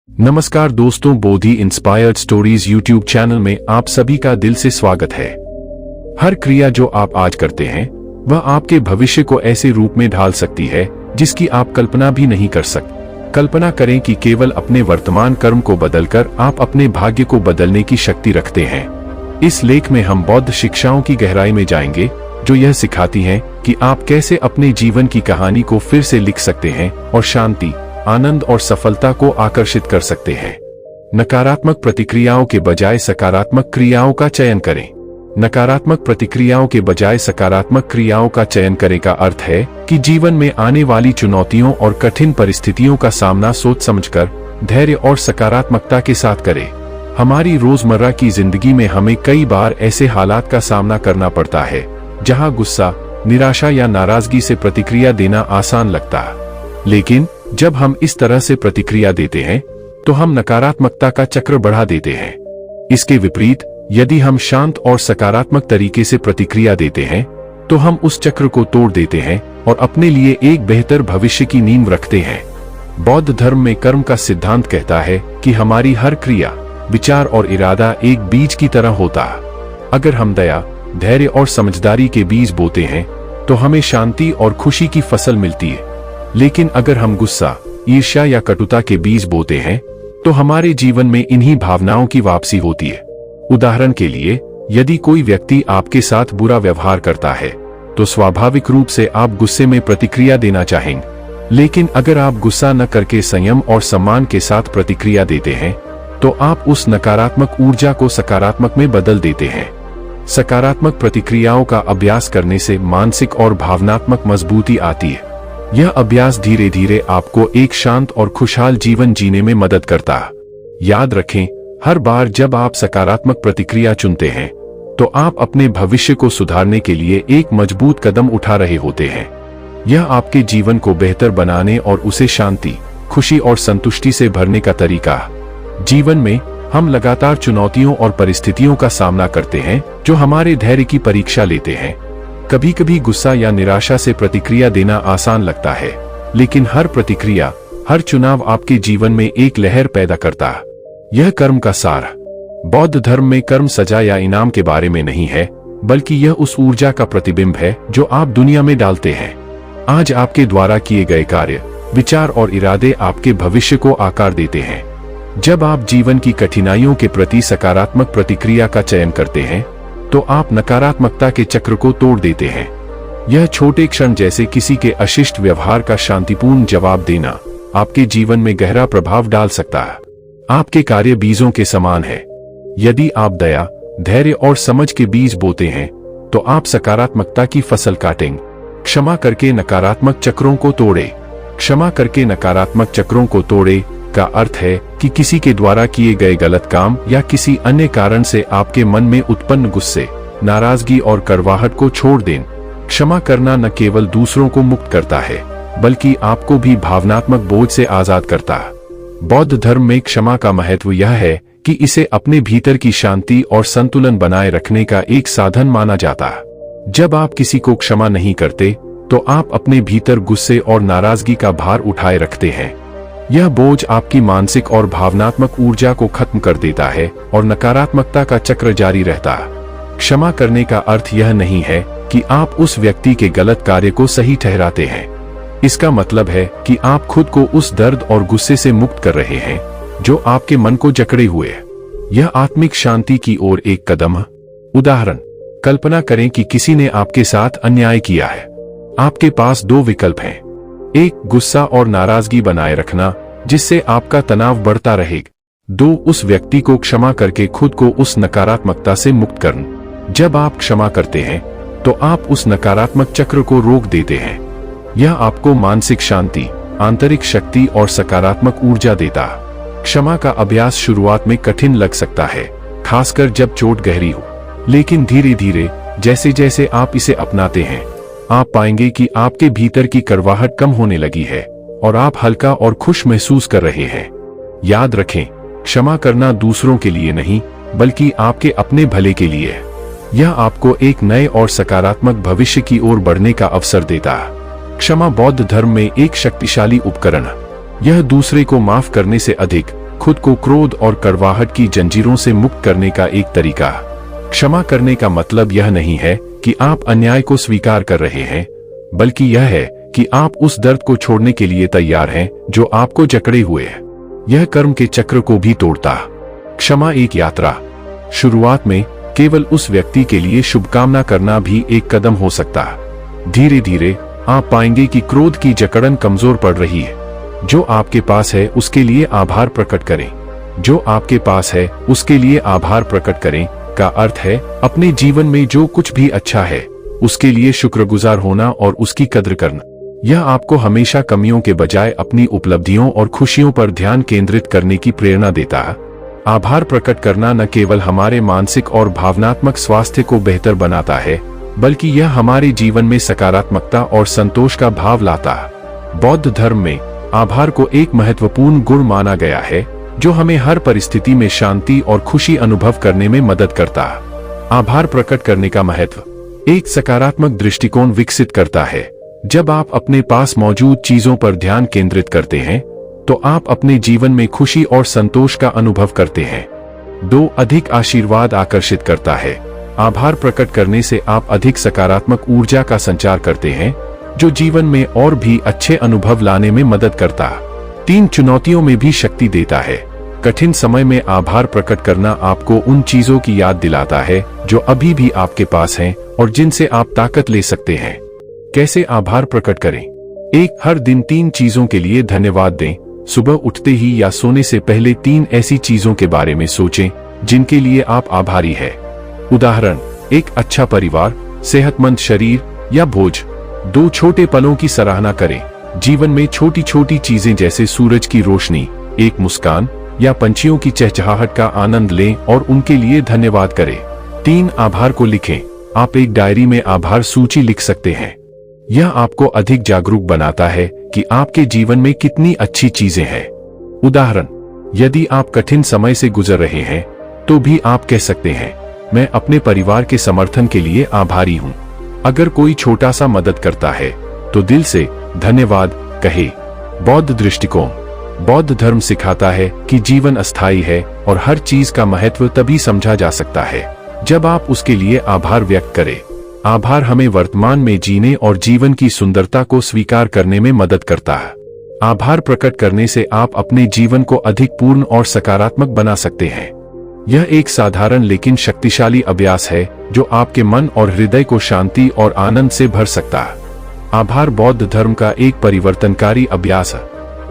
नमस्कार दोस्तों, बोधि inspired stories YouTube channel में आप सभी का दिल से स्वागत है। हर क्रिया जो आप आज करते हैं वह आपके भविष्य को ऐसे रूप में ढाल सकती है जिसकी आप कल्पना भी नहीं कर सकते। कल्पना करें कि केवल अपने वर्तमान कर्म को बदलकर आप अपने भाग्य को बदलने की शक्ति रखते हैं। इस लेख में हम बौद्ध शिक्षाओं की गहराई में जाएंगे जो यह सिखाती हैं कि आप कैसे अपने जीवन की कहानी को फिर से लिख सकते हैं और शांति, आनंद और सफलता को आकर्षित कर सकते हैं। नकारात्मक प्रतिक्रियाओं के बजाय सकारात्मक क्रियाओं का चयन करें। नकारात्मक प्रतिक्रियाओं के बजाय सकारात्मक क्रियाओं का चयन करें का अर्थ है कि जीवन में आने वाली चुनौतियों और कठिन परिस्थितियों का सामना सोच समझकर, धैर्य और सकारात्मकता के साथ करें। हमारी रोजमर्रा की जिंदगी में हमें कई बार ऐसे हालात का सामना करना पड़ता है जहां गुस्सा, निराशा या नाराजगी से प्रतिक्रिया देना आसान लगता है, लेकिन जब हम इस तरह से प्रतिक्रिया देते हैं तो हम नकारात्मकता का चक्र बढ़ा देते हैं। इसके विपरीत, यदि हम शांत और सकारात्मक तरीके से प्रतिक्रिया देते हैं तो हम उस चक्र को तोड़ देते हैं और अपने लिए एक बेहतर भविष्य की नींव रखते हैं। बौद्ध धर्म में कर्म का सिद्धांत कहता है कि हमारी हर क्रिया, विचार और इरादा एक बीज की तरह होता है। अगर हम दया, धैर्य और समझदारी के बीज बोते हैं तो हमें शांति और खुशी की फसल मिलती है, लेकिन अगर हम गुस्सा, ईर्ष्या या कटुता के बीज बोते हैं तो हमारे जीवन में इन्हीं भावनाओं की वापसी होती है। उदाहरण के लिए, यदि कोई व्यक्ति आपके साथ बुरा व्यवहार करता है तो स्वाभाविक रूप से आप गुस्से में प्रतिक्रिया देना चाहेंगे, लेकिन अगर आप गुस्सा न करके संयम और सम्मान के साथ प्रतिक्रिया देते हैं तो आप उस नकारात्मक ऊर्जा को सकारात्मक में बदल देते हैं। सकारात्मक प्रतिक्रियाओं का अभ्यास करने से मानसिक और भावनात्मक मजबूती आती है। यह अभ्यास धीरे धीरे आपको एक शांत और खुशहाल जीवन जीने में मदद करता है। याद रखें, हर बार जब आप सकारात्मक प्रतिक्रिया चुनते हैं तो आप अपने भविष्य को सुधारने के लिए एक मजबूत कदम उठा रहे होते हैं। यह आपके जीवन को बेहतर बनाने और उसे शांति, खुशी और संतुष्टि से भरने का तरीका है। जीवन में हम लगातार चुनौतियों और परिस्थितियों का सामना करते हैं जो हमारे धैर्य की परीक्षा लेते हैं। कभी कभी गुस्सा या निराशा से प्रतिक्रिया देना आसान लगता है, लेकिन हर प्रतिक्रिया, हर चुनाव आपके जीवन में एक लहर पैदा करता है। यह कर्म का सार। बौद्ध धर्म में कर्म सजा या इनाम के बारे में नहीं है, बल्कि यह उस ऊर्जा का प्रतिबिंब है जो आप दुनिया में डालते हैं। आज आपके द्वारा किए गए कार्य, विचार और इरादे आपके भविष्य को आकार देते हैं। जब आप जीवन की कठिनाइयों के प्रति सकारात्मक प्रतिक्रिया का चयन करते हैं तो आप नकारात्मकता के चक्र को तोड़ देते हैं। यह छोटे क्षण, जैसे किसी के अशिष्ट व्यवहार का शांतिपूर्ण जवाब देना, आपके जीवन में गहरा प्रभाव डाल सकता है। आपके कार्य बीजों के समान है। यदि आप दया, धैर्य और समझ के बीज बोते हैं तो आप सकारात्मकता की फसल काटेंगे। क्षमा करके नकारात्मक चक्रों को तोड़े। क्षमा करके नकारात्मक चक्रों को तोड़े का अर्थ है कि किसी के द्वारा किए गए गलत काम या किसी अन्य कारण से आपके मन में उत्पन्न गुस्से, नाराजगी और कड़वाहट को छोड़ दें। क्षमा करना न केवल दूसरों को मुक्त करता है, बल्कि आपको भी भावनात्मक बोझ से आजाद करता है। बौद्ध धर्म में क्षमा का महत्व यह है कि इसे अपने भीतर की शांति और संतुलन बनाए रखने का एक साधन माना जाता है। जब आप किसी को क्षमा नहीं करते तो आप अपने भीतर गुस्से और नाराजगी का भार उठाए रखते हैं। यह बोझ आपकी मानसिक और भावनात्मक ऊर्जा को खत्म कर देता है और नकारात्मकता का चक्र जारी रहता है। क्षमा करने का अर्थ यह नहीं है कि आप उस व्यक्ति के गलत कार्य को सही ठहराते हैं। इसका मतलब है कि आप खुद को उस दर्द और गुस्से से मुक्त कर रहे हैं जो आपके मन को जकड़े हुए है। यह आत्मिक शांति की ओर एक कदम है। उदाहरण, कल्पना करें कि किसी ने आपके साथ अन्याय किया है। आपके पास दो विकल्प हैं। एक, गुस्सा और नाराजगी बनाए रखना जिससे आपका तनाव बढ़ता रहेगा। दो, उस व्यक्ति को क्षमा करके खुद को उस नकारात्मकता से मुक्त करना। जब आप क्षमा करते हैं तो आप उस नकारात्मक चक्र को रोक देते हैं। यह आपको मानसिक शांति, आंतरिक शक्ति और सकारात्मक ऊर्जा देता है। क्षमा का अभ्यास शुरुआत में कठिन लग सकता है, खासकर जब चोट गहरी हो, लेकिन धीरे धीरे जैसे जैसे आप इसे अपनाते हैं आप पाएंगे कि आपके भीतर की कड़वाहट कम होने लगी है और आप हल्का और खुश महसूस कर रहे हैं। याद रखें, क्षमा करना दूसरों के लिए नहीं, बल्कि आपके अपने भले के लिए है। यह आपको एक नए और सकारात्मक भविष्य की ओर बढ़ने का अवसर देता है। क्षमा बौद्ध धर्म में एक शक्तिशाली उपकरण है। यह दूसरे को माफ करने से अधिक खुद को क्रोध और कड़वाहट की जंजीरों से मुक्त करने का एक तरीका। क्षमा करने का मतलब यह नहीं है कि आप अन्याय को स्वीकार कर रहे हैं, बल्कि यह है कि आप उस दर्द को छोड़ने के लिए तैयार हैं जो आपको जकड़े हुए है। यह कर्म के चक्र को भी तोड़ता। क्षमा एक यात्रा। शुरुआत में केवल उस व्यक्ति के लिए शुभकामना करना भी एक कदम हो सकता है। धीरे धीरे आप पाएंगे कि क्रोध की जकड़न कमजोर पड़ रही है। जो आपके पास है उसके लिए आभार प्रकट करें। जो आपके पास है उसके लिए आभार प्रकट करें का अर्थ है अपने जीवन में जो कुछ भी अच्छा है उसके लिए शुक्रगुजार होना और उसकी कद्र करना। यह आपको हमेशा कमियों के बजाय अपनी उपलब्धियों और खुशियों पर ध्यान केंद्रित करने की प्रेरणा देता है। आभार प्रकट करना न केवल हमारे मानसिक और भावनात्मक स्वास्थ्य को बेहतर बनाता है, बल्कि यह हमारे जीवन में सकारात्मकता और संतोष का भाव लाता है। बौद्ध धर्म में आभार को एक महत्वपूर्ण गुण माना गया है जो हमें हर परिस्थिति में शांति और खुशी अनुभव करने में मदद करता है। आभार प्रकट करने का महत्व एक सकारात्मक दृष्टिकोण विकसित करता है। जब आप अपने पास मौजूद चीजों पर ध्यान केंद्रित करते हैं तो आप अपने जीवन में खुशी और संतोष का अनुभव करते हैं। 2 अधिक आशीर्वाद आकर्षित करता है। आभार प्रकट करने से आप अधिक सकारात्मक ऊर्जा का संचार करते हैं जो जीवन में और भी अच्छे अनुभव लाने में मदद करता है। 3 चुनौतियों में भी शक्ति देता है। कठिन समय में आभार प्रकट करना आपको उन चीजों की याद दिलाता है जो अभी भी आपके पास हैं और जिनसे आप ताकत ले सकते हैं। कैसे आभार प्रकट करें? 1 हर दिन 3 चीजों के लिए धन्यवाद दें। सुबह उठते ही या सोने से पहले 3 ऐसी चीजों के बारे में सोचें जिनके लिए आप आभारी हैं। उदाहरण, एक अच्छा परिवार, सेहतमंद शरीर या भोज। 2 छोटे पलों की सराहना करें। जीवन में छोटी छोटी चीजें जैसे सूरज की रोशनी, एक मुस्कान या पंछियों की चहचहाहट का आनंद लें और उनके लिए धन्यवाद करें। 3 आभार को लिखें। आप एक डायरी में आभार सूची लिख सकते हैं। यह आपको अधिक जागरूक बनाता है कि आपके जीवन में कितनी अच्छी चीजें हैं। उदाहरण, यदि आप कठिन समय से गुजर रहे हैं तो भी आप कह सकते हैं, मैं अपने परिवार के समर्थन के लिए आभारी हूं। अगर कोई छोटा सा मदद करता है तो दिल से धन्यवाद कहे। बौद्ध दृष्टिकोण। बौद्ध धर्म सिखाता है कि जीवन अस्थायी है और हर चीज का महत्व तभी समझा जा सकता है जब आप उसके लिए आभार व्यक्त करें। आभार हमें वर्तमान में जीने और जीवन की सुंदरता को स्वीकार करने में मदद करता है। आभार प्रकट करने से आप अपने जीवन को अधिक पूर्ण और सकारात्मक बना सकते हैं। यह एक साधारण लेकिन शक्तिशाली अभ्यास है जो आपके मन और हृदय को शांति और आनंद से भर सकता है। आभार बौद्ध धर्म का एक परिवर्तनकारी अभ्यास है।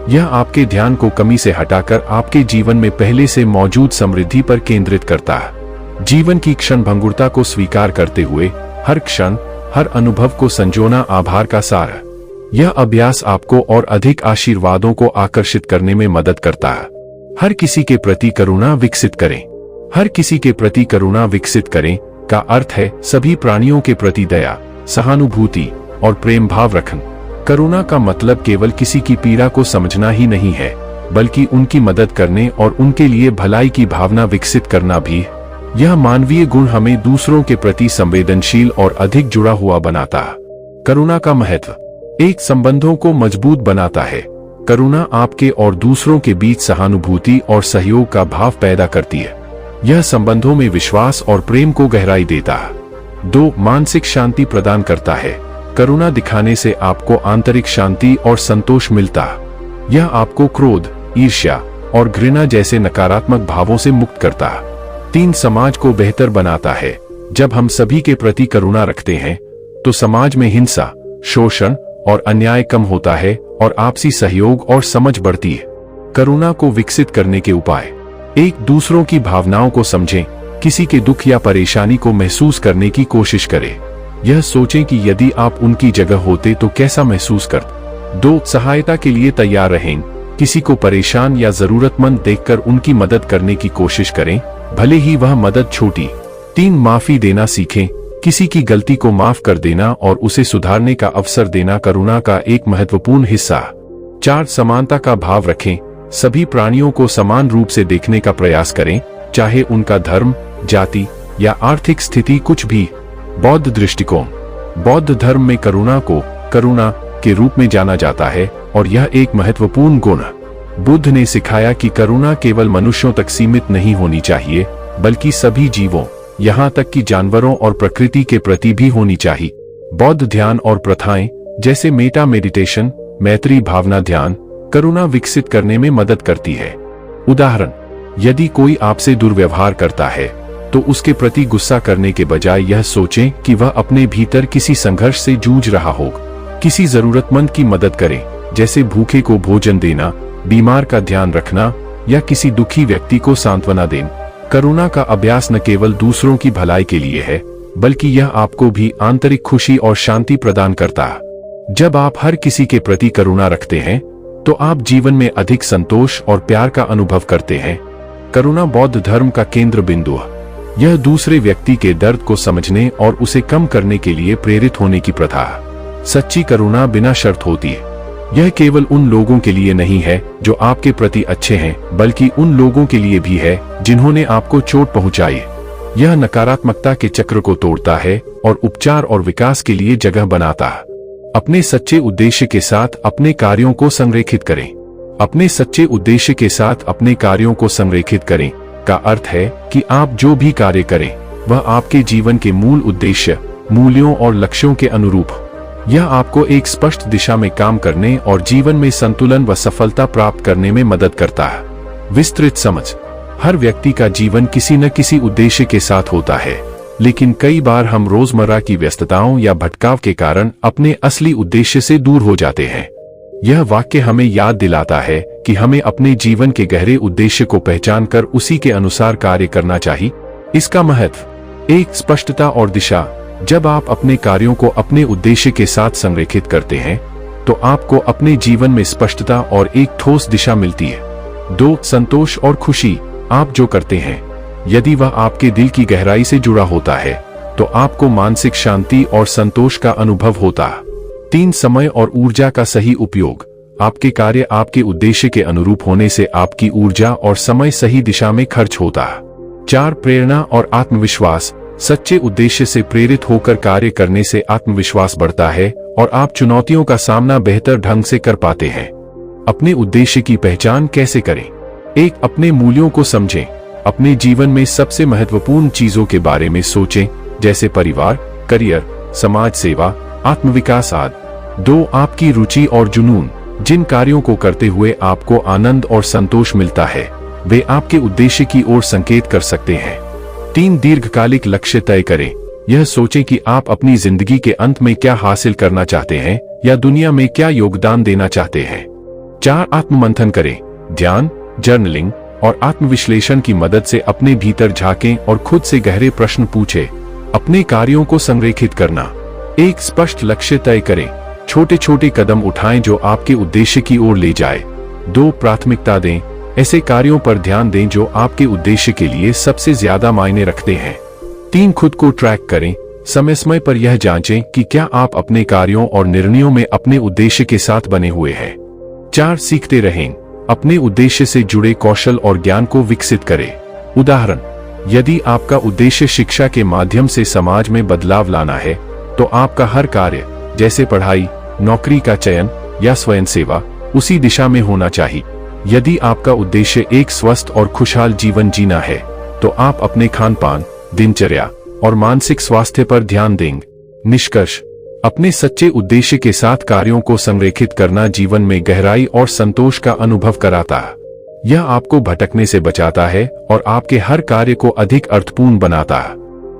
यह आपके ध्यान को कमी से हटाकर आपके जीवन में पहले से मौजूद समृद्धि पर केंद्रित करता है। जीवन की क्षणभंगुरता को स्वीकार करते हुए हर क्षण, हर अनुभव को संजोना आभार का सार है। यह अभ्यास आपको और अधिक आशीर्वादों को आकर्षित करने में मदद करता है। हर किसी के प्रति करुणा विकसित करें। हर किसी के प्रति करुणा विकसित करें का अर्थ है सभी प्राणियों के प्रति दया, सहानुभूति और प्रेम भाव रखना। करुणा का मतलब केवल किसी की पीड़ा को समझना ही नहीं है, बल्कि उनकी मदद करने और उनके लिए भलाई की भावना विकसित करना भी है। यह मानवीय गुण हमें दूसरों के प्रति संवेदनशील और अधिक जुड़ा हुआ बनाता है। करुणा का महत्व एक संबंधों को मजबूत बनाता है। करुणा आपके और दूसरों के बीच सहानुभूति और सहयोग का भाव पैदा करती है। यह संबंधों में विश्वास और प्रेम को गहराई देता है। 2 मानसिक शांति प्रदान करता है। करुणा दिखाने से आपको आंतरिक शांति और संतोष मिलता है। यह आपको क्रोध, ईर्ष्या और घृणा जैसे नकारात्मक भावों से मुक्त करता है। 3 समाज को बेहतर बनाता है। जब हम सभी के प्रति करुणा रखते हैं तो समाज में हिंसा, शोषण और अन्याय कम होता है और आपसी सहयोग और समझ बढ़ती है। करुणा को विकसित करने के उपाय। एक दूसरों की भावनाओं को समझें। किसी के दुख या परेशानी को महसूस करने की कोशिश करें। यह सोचें कि यदि आप उनकी जगह होते तो कैसा महसूस करते। 2 सहायता के लिए तैयार रहें। किसी को परेशान या जरूरतमंद देखकर उनकी मदद करने की कोशिश करें, भले ही वह मदद छोटी। 3 माफी देना सीखें। किसी की गलती को माफ कर देना और उसे सुधारने का अवसर देना करुणा का एक महत्वपूर्ण हिस्सा। 4 समानता का भाव रखें। सभी प्राणियों को समान रूप से देखने का प्रयास करें, चाहे उनका धर्म, जाति या आर्थिक स्थिति कुछ भी। बौद्ध दृष्टिकोण। बौद्ध धर्म में करुणा को करुणा के रूप में जाना जाता है और यह एक महत्वपूर्ण गुण है। बुद्ध ने सिखाया कि करुणा केवल मनुष्यों तक सीमित नहीं होनी चाहिए, बल्कि सभी जीवों, यहाँ तक कि जानवरों और प्रकृति के प्रति भी होनी चाहिए। बौद्ध ध्यान और प्रथाएं जैसे मेटा मेडिटेशन, मैत्री भावना ध्यान, करुणा विकसित करने में मदद करती है। उदाहरण, यदि कोई आपसे दुर्व्यवहार करता है तो उसके प्रति गुस्सा करने के बजाय यह सोचें कि वह अपने भीतर किसी संघर्ष से जूझ रहा हो। किसी जरूरतमंद की मदद करें, जैसे भूखे को भोजन देना, बीमार का ध्यान रखना या किसी दुखी व्यक्ति को सांत्वना देना। करुणा का अभ्यास न केवल दूसरों की भलाई के लिए है, बल्कि यह आपको भी आंतरिक खुशी और शांति प्रदान करता है। जब आप हर किसी के प्रति करुणा रखते हैं तो आप जीवन में अधिक संतोष और प्यार का अनुभव करते हैं। करुणा बौद्ध धर्म का केंद्र बिंदु है। यह दूसरे व्यक्ति के दर्द को समझने और उसे कम करने के लिए प्रेरित होने की प्रथा है। सच्ची करुणा बिना शर्त होती है। यह केवल उन लोगों के लिए नहीं है जो आपके प्रति अच्छे हैं, बल्कि उन लोगों के लिए भी है जिन्होंने आपको चोट पहुंचाई है। यह नकारात्मकता के चक्र को तोड़ता है और उपचार और विकास के लिए जगह बनाता है। अपने सच्चे उद्देश्य के साथ अपने कार्यों को संरेखित करें। अपने सच्चे उद्देश्य के साथ अपने कार्यों को संरेखित करें का अर्थ है कि आप जो भी कार्य करें वह आपके जीवन के मूल उद्देश्य, मूल्यों और लक्ष्यों के अनुरूप हो। यह आपको एक स्पष्ट दिशा में काम करने और जीवन में संतुलन व सफलता प्राप्त करने में मदद करता है। विस्तृत समझ, हर व्यक्ति का जीवन किसी न किसी उद्देश्य के साथ होता है, लेकिन कई बार हम रोजमर्रा की व्यस्तताओं या भटकाव के कारण अपने असली उद्देश्य से दूर हो जाते हैं। यह वाक्य हमें याद दिलाता है कि हमें अपने जीवन के गहरे उद्देश्य को पहचानकर उसी के अनुसार कार्य करना चाहिए। इसका महत्व, एक, स्पष्टता और दिशा। जब आप अपने कार्यों को अपने उद्देश्य के साथ संरेखित करते हैं तो आपको अपने जीवन में स्पष्टता और एक ठोस दिशा मिलती है। 2, संतोष और खुशी। आप जो करते हैं, यदि वह आपके दिल की गहराई से जुड़ा होता है तो आपको मानसिक शांति और संतोष का अनुभव होता है। 3, समय और ऊर्जा का सही उपयोग। आपके कार्य आपके उद्देश्य के अनुरूप होने से आपकी ऊर्जा और समय सही दिशा में खर्च होता है। 4, प्रेरणा और आत्मविश्वास। सच्चे उद्देश्य से प्रेरित होकर कार्य करने से आत्मविश्वास बढ़ता है और आप चुनौतियों का सामना बेहतर ढंग से कर पाते हैं। अपने उद्देश्य की पहचान कैसे करें? 1, अपने मूल्यों को समझें। अपने जीवन में सबसे महत्वपूर्ण चीजों के बारे में सोचें, जैसे परिवार, करियर, समाज सेवा, आत्मविकास आदि। 2, आपकी रुचि और जुनून। जिन कार्यों को करते हुए आपको आनंद और संतोष मिलता है वे आपके उद्देश्य की ओर संकेत कर सकते हैं। 3, दीर्घकालिक लक्ष्य तय करें। यह सोचें कि आप अपनी जिंदगी के अंत में क्या हासिल करना चाहते हैं या दुनिया में क्या योगदान देना चाहते हैं। 4, आत्ममंथन करें। ध्यान, जर्नलिंग और आत्मविश्लेषण की मदद से अपने भीतर झांकें और खुद से गहरे प्रश्न पूछें। अपने कार्यों को संरेखित करना। 1, स्पष्ट लक्ष्य तय करें। छोटे छोटे कदम उठाएं जो आपके उद्देश्य की ओर ले जाए। 2, प्राथमिकता दें। ऐसे कार्यों पर ध्यान दें जो आपके उद्देश्य के लिए सबसे ज्यादा मायने रखते हैं। 3, खुद को ट्रैक करें। समय समय पर यह जांचें कि क्या आप अपने कार्यों और निर्णयों में अपने उद्देश्य के साथ बने हुए हैं। 4, सीखते रहें। अपने उद्देश्य से जुड़े कौशल और ज्ञान को विकसित करें। उदाहरण, यदि आपका उद्देश्य शिक्षा के माध्यम से समाज में बदलाव लाना है तो आपका हर कार्य, जैसे पढ़ाई, नौकरी का चयन या स्वयं सेवा, उसी दिशा में होना चाहिए। यदि आपका उद्देश्य एक स्वस्थ और खुशहाल जीवन जीना है तो आप अपने खान-पान, दिनचर्या और मानसिक स्वास्थ्य पर ध्यान देंगे। निष्कर्ष, अपने सच्चे उद्देश्य के साथ कार्यों को संरेखित करना जीवन में गहराई और संतोष का अनुभव कराता है। यह आपको भटकने से बचाता है और आपके हर कार्य को अधिक अर्थपूर्ण बनाता है।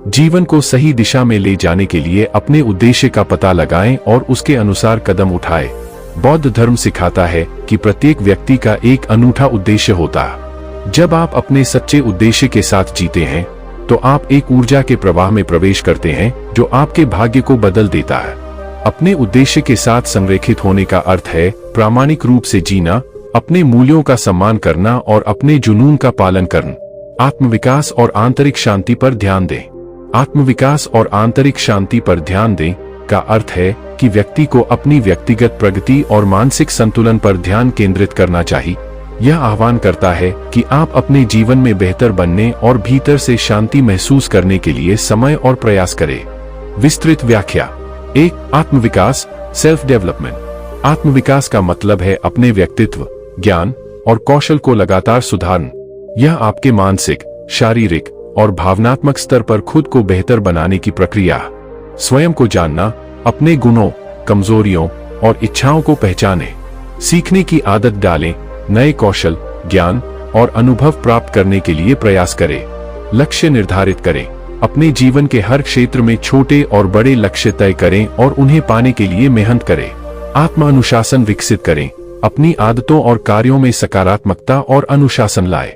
जीवन को सही दिशा में ले जाने के लिए अपने उद्देश्य का पता लगाएं और उसके अनुसार कदम उठाएं। बौद्ध धर्म सिखाता है कि प्रत्येक व्यक्ति का एक अनूठा उद्देश्य होता है। जब आप अपने सच्चे उद्देश्य के साथ जीते हैं तो आप एक ऊर्जा के प्रवाह में प्रवेश करते हैं जो आपके भाग्य को बदल देता है। अपने उद्देश्य के साथ संरेखित होने का अर्थ है प्रामाणिक रूप से जीना, अपने मूल्यों का सम्मान करना और अपने जुनून का पालन करना। आत्मविकास और आंतरिक शांति पर ध्यान दें। आत्मविकास और आंतरिक शांति पर ध्यान दें का अर्थ है कि व्यक्ति को अपनी व्यक्तिगत प्रगति और मानसिक संतुलन पर ध्यान केंद्रित करना चाहिए। यह आह्वान करता है कि आप अपने जीवन में बेहतर बनने और भीतर से शांति महसूस करने के लिए समय और प्रयास करें। विस्तृत व्याख्या। 1, आत्मविकास, सेल्फ डेवलपमेंट। आत्मविकास का मतलब है अपने व्यक्तित्व, ज्ञान और कौशल को लगातार सुधारना। यह आपके मानसिक, शारीरिक और भावनात्मक स्तर पर खुद को बेहतर बनाने की प्रक्रिया। स्वयं को जानना, अपने गुणों, कमजोरियों और इच्छाओं को पहचानें, सीखने की आदत डालें, नए कौशल, ज्ञान और अनुभव प्राप्त करने के लिए प्रयास करें। लक्ष्य निर्धारित करें, अपने जीवन के हर क्षेत्र में छोटे और बड़े लक्ष्य तय करें और उन्हें पाने के लिए मेहनत करें। आत्म अनुशासन विकसित करें, अपनी आदतों और कार्यों में सकारात्मकता और अनुशासन लाएं।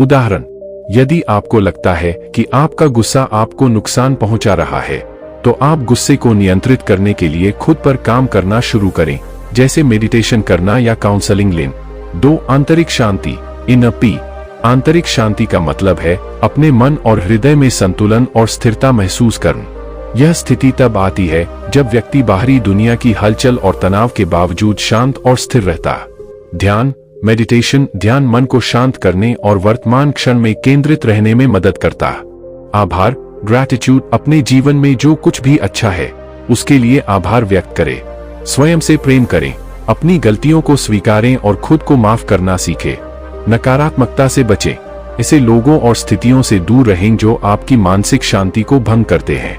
उदाहरण, यदि आपको लगता है कि आपका गुस्सा आपको नुकसान पहुंचा रहा है, तो आप गुस्से को नियंत्रित करने के लिए खुद पर काम करना शुरू करें, जैसे मेडिटेशन करना या काउंसलिंग लेना। 2. आंतरिक शांति, इनर पीस। आंतरिक शांति का मतलब है अपने मन और हृदय में संतुलन और स्थिरता महसूस करना। यह स्थिति तब आती है जब व्यक्ति बाहरी दुनिया की हलचल और तनाव के बावजूद शांत और स्थिर रहता है। ध्यान, मेडिटेशन, ध्यान मन को शांत करने और वर्तमान क्षण में केंद्रित रहने में मदद करता है। आभार, ग्रैटिट्यूड, अपने जीवन में जो कुछ भी अच्छा है उसके लिए आभार व्यक्त करें। स्वयं से प्रेम करें, अपनी गलतियों को स्वीकारें और खुद को माफ करना सीखें। नकारात्मकता से बचें, ऐसे लोगों और स्थितियों से दूर रहें जो आपकी मानसिक शांति को भंग करते हैं।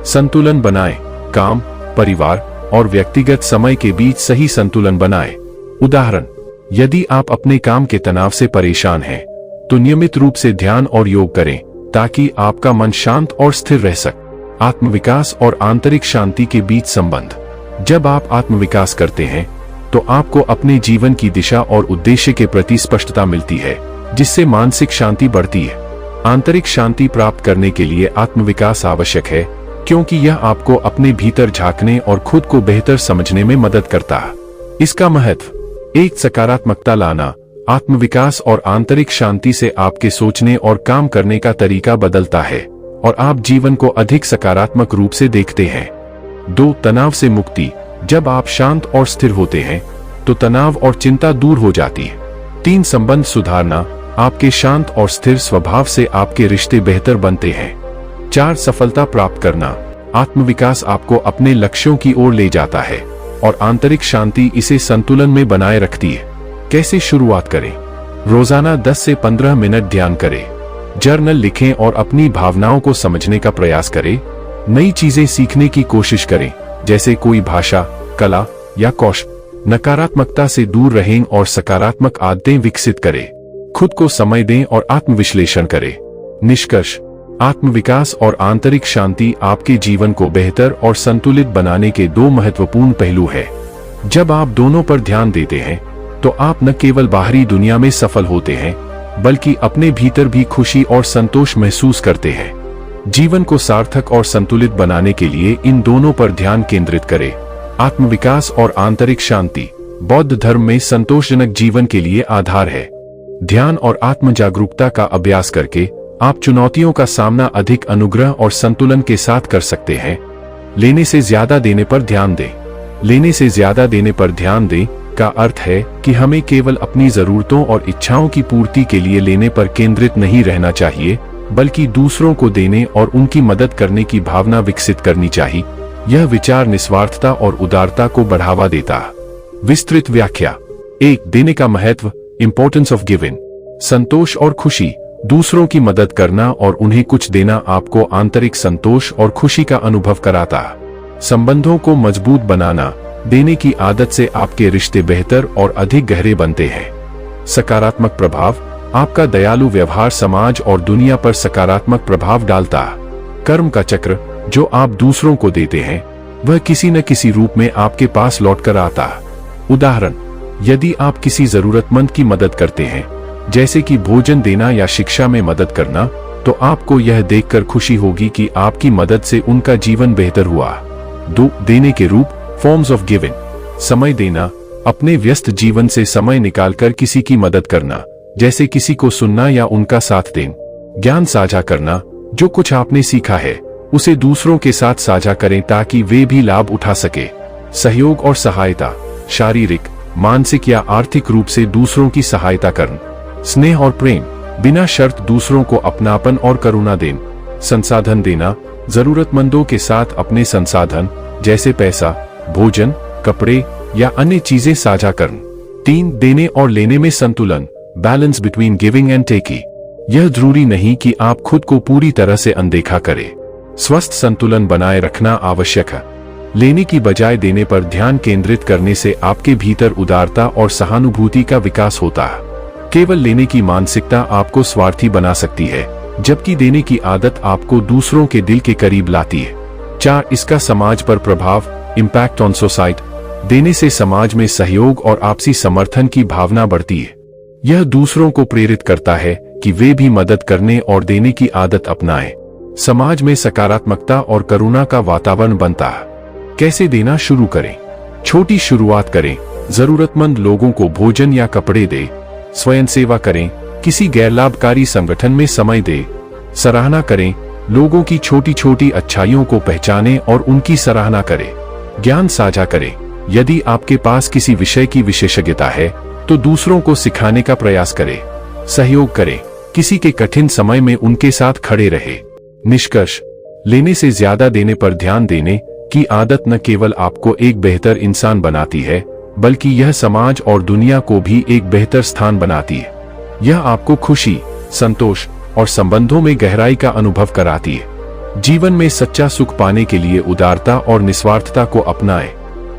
संतुलन बनाएं, काम, परिवार और व्यक्तिगत समय के बीच सही संतुलन बनाएं। उदाहरण, यदि आप अपने काम के तनाव से परेशान हैं, तो नियमित रूप से ध्यान और योग करें ताकि आपका मन शांत और स्थिर रह सके। आत्मविकास और आंतरिक शांति के बीच संबंध। जब आप आत्मविकास करते हैं तो आपको अपने जीवन की दिशा और उद्देश्य के प्रति स्पष्टता मिलती है, जिससे मानसिक शांति बढ़ती है। आंतरिक शांति प्राप्त करने के लिए आत्मविकास आवश्यक है, क्योंकि यह आपको अपने भीतर झांकने और खुद को बेहतर समझने में मदद करता है। इसका महत्व, 1. सकारात्मकता लाना। आत्मविकास और आंतरिक शांति से आपके सोचने और काम करने का तरीका बदलता है और आप जीवन को अधिक सकारात्मक रूप से देखते हैं। 2. तनाव से मुक्ति। जब आप शांत और स्थिर होते हैं तो तनाव और चिंता दूर हो जाती है। 3. संबंध सुधारना। आपके शांत और स्थिर स्वभाव से आपके रिश्ते बेहतर बनते हैं। 4. सफलता प्राप्त करना। आत्मविकास आपको अपने लक्ष्यों की ओर ले जाता है और आंतरिक शांति इसे संतुलन में बनाए रखती है। कैसे शुरुआत करें? रोजाना 10 से 15 मिनट ध्यान करें, जर्नल लिखें और अपनी भावनाओं को समझने का प्रयास करें। नई चीजें सीखने की कोशिश करें, जैसे कोई भाषा, कला या कौशल। नकारात्मकता से दूर रहें और सकारात्मक आदतें विकसित करें। खुद को समय दें और आत्मविश्लेषण करें। निष्कर्ष, आत्मविकास और आंतरिक शांति आपके जीवन को बेहतर और संतुलित बनाने के 2 महत्वपूर्ण पहलू हैं। जब आप दोनों पर ध्यान देते हैं तो आप न केवल बाहरी दुनिया में सफल होते हैं, बल्कि अपने भीतर भी खुशी और संतोष महसूस करते हैं। जीवन को सार्थक और संतुलित बनाने के लिए इन दोनों पर ध्यान केंद्रित करें। आत्मविकास और आंतरिक शांति बौद्ध धर्म में संतोषजनक जीवन के लिए आधार है। ध्यान और आत्म जागरूकता का अभ्यास करके आप चुनौतियों का सामना अधिक अनुग्रह और संतुलन के साथ कर सकते हैं। लेने से ज्यादा देने पर ध्यान दें। लेने से ज्यादा देने पर ध्यान दें का अर्थ है कि हमें केवल अपनी जरूरतों और इच्छाओं की पूर्ति के लिए लेने पर केंद्रित नहीं रहना चाहिए, बल्कि दूसरों को देने और उनकी मदद करने की भावना विकसित करनी चाहिए। यह विचार निस्वार्थता और उदारता को बढ़ावा देता है। विस्तृत व्याख्या। 1. देने का महत्व, इंपॉर्टेंस ऑफ गिविंग। संतोष और खुशी। दूसरों की मदद करना और उन्हें कुछ देना आपको आंतरिक संतोष और खुशी का अनुभव कराता है। संबंधों को मजबूत बनाना। देने की आदत से आपके रिश्ते बेहतर और अधिक गहरे बनते हैं। सकारात्मक प्रभाव। आपका दयालु व्यवहार समाज और दुनिया पर सकारात्मक प्रभाव डालता है। कर्म का चक्र। जो आप दूसरों को देते हैं वह किसी न किसी रूप में आपके पास लौटकर आता है। उदाहरण, यदि आप किसी जरूरतमंद की मदद करते हैं, जैसे कि भोजन देना या शिक्षा में मदद करना, तो आपको यह देखकर खुशी होगी कि आपकी मदद से उनका जीवन बेहतर हुआ। 2. देने के रूप, फॉर्म्स ऑफ गिविंग। समय देना। अपने व्यस्त जीवन से समय निकालकर किसी की मदद करना, जैसे किसी को सुनना या उनका साथ देना। ज्ञान साझा करना। जो कुछ आपने सीखा है उसे दूसरों के साथ साझा करें ताकि वे भी लाभ उठा सके। सहयोग और सहायता। शारीरिक, मानसिक या आर्थिक रूप से दूसरों की सहायता करना। स्नेह और प्रेम। बिना शर्त दूसरों को अपनापन और करुणा देना। संसाधन देना। जरूरतमंदों के साथ अपने संसाधन, जैसे पैसा, भोजन, कपड़े या अन्य चीजें साझा करना। 3. देने और लेने में संतुलन, balance between giving and taking. यह जरूरी नहीं कि आप खुद को पूरी तरह से अनदेखा करें। स्वस्थ संतुलन बनाए रखना आवश्यक है। लेने की बजाय देने पर ध्यान केंद्रित करने से आपके भीतर उदारता और सहानुभूति का विकास होता है। केवल लेने की मानसिकता आपको स्वार्थी बना सकती है, जबकि देने की आदत आपको दूसरों के दिल के करीब लाती है। 4. इसका समाज पर प्रभाव, इम्पैक्ट ऑन सोसाइटी। देने से समाज में सहयोग और आपसी समर्थन की भावना बढ़ती है। यह दूसरों को प्रेरित करता है कि वे भी मदद करने और देने की आदत अपनाएं। समाज में सकारात्मकता और करुणा का वातावरण बनता है। कैसे देना शुरू करें? छोटी शुरुआत करें। जरूरतमंद लोगों को भोजन या कपड़े दें। स्वयं सेवा करें। किसी गैर लाभकारी संगठन में समय दें। सराहना करें। लोगों की छोटी छोटी अच्छाइयों को पहचानें और उनकी सराहना करें। ज्ञान साझा करें। यदि आपके पास किसी विषय की विशेषज्ञता है तो दूसरों को सिखाने का प्रयास करें। सहयोग करें। किसी के कठिन समय में उनके साथ खड़े रहे। निष्कर्ष, लेने से ज्यादा देने पर ध्यान देने की आदत न केवल आपको एक बेहतर इंसान बनाती है, बल्कि यह समाज और दुनिया को भी एक बेहतर स्थान बनाती है। यह आपको खुशी, संतोष और संबंधों में गहराई का अनुभव कराती है। जीवन में सच्चा सुख पाने के लिए उदारता और निस्वार्थता को अपनाएं।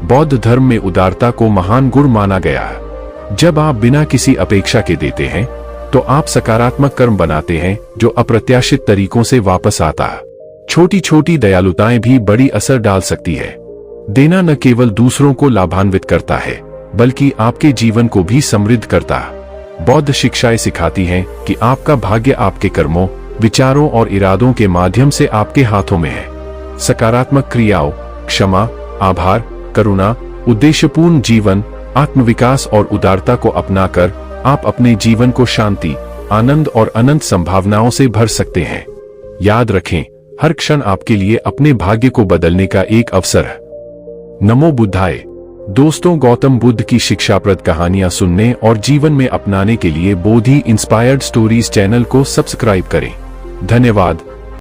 बौद्ध धर्म में उदारता को महान गुण माना गया है। जब आप बिना किसी अपेक्षा के देते हैं तो आप सकारात्मक कर्म बनाते हैं जो अप्रत्याशित तरीकों से वापस आता है। छोटी छोटी दयालुताएं भी बड़ी असर डाल सकती है। देना न केवल दूसरों को लाभान्वित करता है, बल्कि आपके जीवन को भी समृद्ध करता है। बौद्ध शिक्षाएं सिखाती हैं कि आपका भाग्य आपके कर्मों, विचारों और इरादों के माध्यम से आपके हाथों में है। सकारात्मक क्रियाओं, क्षमा, आभार, करुणा, उद्देश्यपूर्ण जीवन, आत्मविकास और उदारता को अपनाकर आप अपने जीवन को शांति, आनंद और अनंत संभावनाओं से भर सकते हैं। याद रखें, हर क्षण आपके लिए अपने भाग्य को बदलने का एक अवसर है। नमो बुद्धाय। दोस्तों, गौतम बुद्ध की शिक्षाप्रद कहानियां सुनने और जीवन में अपनाने के लिए बोधि इंस्पायर्ड स्टोरीज चैनल को सब्सक्राइब करें। धन्यवाद।